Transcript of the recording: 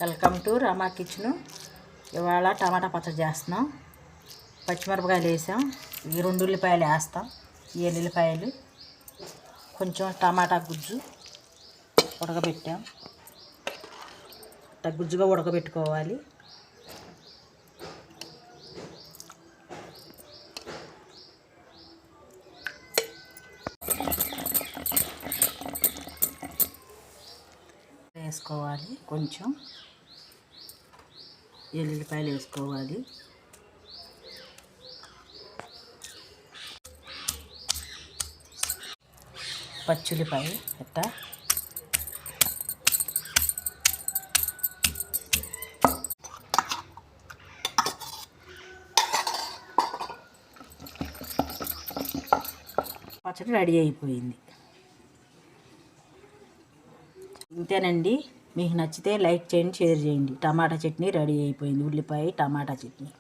Welcome to Rama kitchen. ఇవాళ టమాటా పచ్చడి చేస్తున్నాం. పచ్చిమిరపకాయలు వేసాం, ఈ 2 ఉల్లిపాయలు వేస్తాం, ఈ ఎల్లుల్లిపాయలు, కొంచెం టమాటా గుజ్జు ఉడకబెట్టాం. గుజ్జుగా ఉడకబెట్టుకోవాలి. వేసుకోవాలి, కొంచెం ఎల్లుల్లిపాయలు వేసుకోవాలి, పచ్చుల్లిపాయ ఎట్ట, పచ్చడి రెడీ అయిపోయింది. ఇంతేనండి. మీకు నచ్చితే లైక్ చేయండి, షేర్ చేయండి. టమాటా చట్నీ రెడీ అయిపోయింది. ఉల్లిపాయ టమాటా చట్నీ.